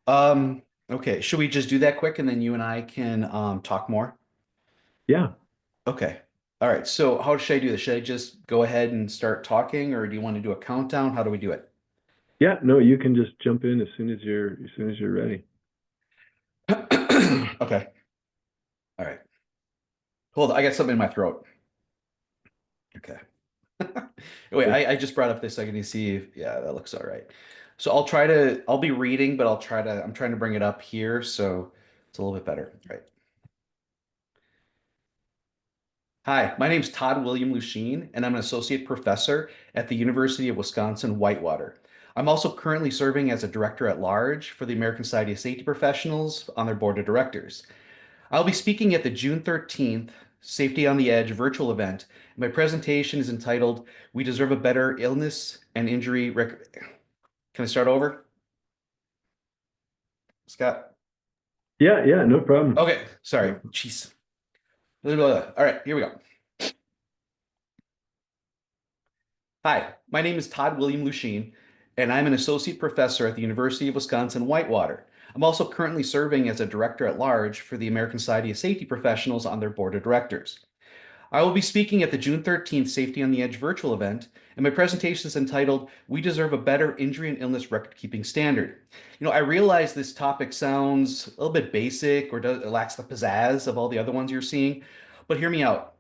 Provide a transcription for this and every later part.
Okay. Should we just do that quick and then you and I can talk more? Yeah. Okay. All right. So how should I do this? Should I just go ahead and start talking, or do you want to do a countdown? How do we do it? Yeah, no, you can just jump in as soon as you're ready. Okay. All right. Hold on. I got something in my throat. Okay. Wait, Okay. I just brought up this second to see if, yeah, that looks all right. So I'll be reading, but I'm trying to bring it up here so it's a little bit better. All right. Hi, my name is Todd William Loushine, and I'm an associate professor at the University of Wisconsin-Whitewater. I'm also currently serving as a director at large for the American Society of Safety Professionals on their board of directors. I'll be speaking at the June 13th Safety on the Edge virtual event. My presentation is entitled We Deserve a Better Illness and Injury Record. Can I start over, Scott? Yeah, yeah, no problem. Okay, sorry. Jeez. All right, here we go. Hi, my name is Todd William Loushine, and I'm an associate professor at the University of Wisconsin-Whitewater. I'm also currently serving as a director at large for the American Society of Safety Professionals on their board of directors. I will be speaking at the June 13th Safety on the Edge virtual event, and my presentation is entitled We Deserve a Better Injury and Illness Record Keeping Standard. I realize this topic sounds a little bit basic or it lacks the pizzazz of all the other ones you're seeing, but hear me out.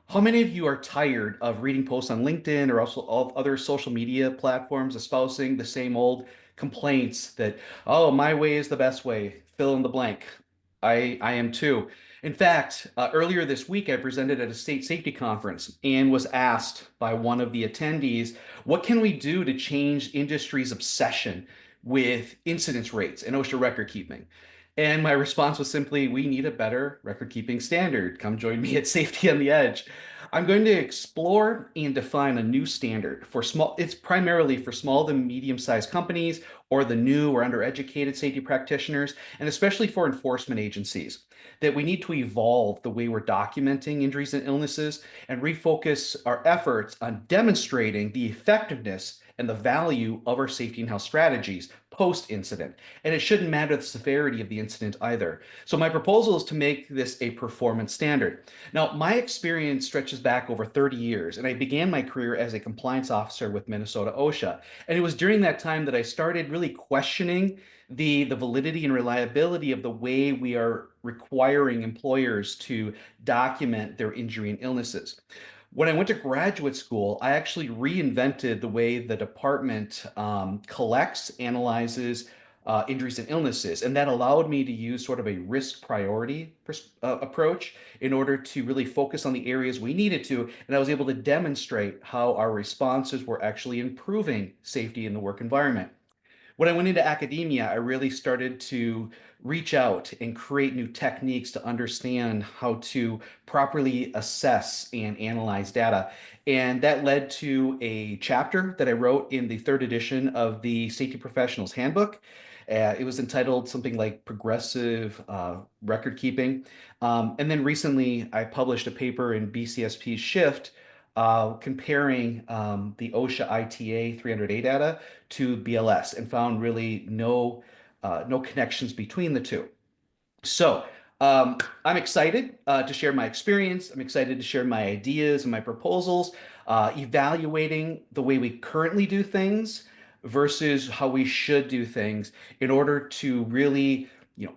How many of you are tired of reading posts on LinkedIn or also all other social media platforms espousing the same old complaints that, oh, my way is the best way, fill in the blank? I am too. In fact, earlier this week, I presented at a state safety conference and was asked by one of the attendees, what can we do to change industry's obsession with incidence rates and OSHA record keeping? And my response was simply, we need a better record keeping standard. Come join me at Safety on the Edge. I'm going to explore and define a new standard for it's primarily for small to medium sized companies or the new or undereducated safety practitioners, and especially for enforcement agencies, that we need to evolve the way we're documenting injuries and illnesses and refocus our efforts on demonstrating the effectiveness and the value of our safety and health strategies post incident. And it shouldn't matter the severity of the incident either. So, my proposal is to make this a performance standard. Now, my experience stretches back over 30 years, and I began my career as a compliance officer with Minnesota OSHA. And it was during that time that I started really questioning the validity and reliability of the way we are requiring employers to document their injury and illnesses. When I went to graduate school, I actually reinvented the way the department collects, analyzes injuries and illnesses. And that allowed me to use sort of a risk priority approach in order to really focus on the areas we needed to. And I was able to demonstrate how our responses were actually improving safety in the work environment. When I went into academia, I really started to reach out and create new techniques to understand how to properly assess and analyze data. And that led to a chapter that I wrote in the third edition of the Safety Professionals Handbook. It was entitled something like Progressive Record Keeping. And then recently, I published a paper in BCSP's Shift comparing the OSHA ITA 300A data to BLS and found really no connections between the two. So I'm excited to share my experience. I'm excited to share my ideas and my proposals, evaluating the way we currently do things versus how we should do things in order to really,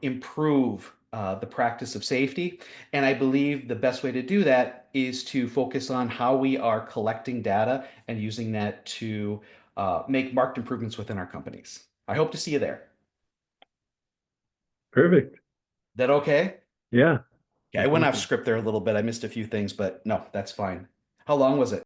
improve the practice of safety. And I believe the best way to do that is to focus on how we are collecting data and using that to make marked improvements within our companies. I hope to see you there. Perfect. That okay? Yeah, Yeah, I that's went off awesome. script there a little bit. I missed a few things, but no, that's fine. How long was it?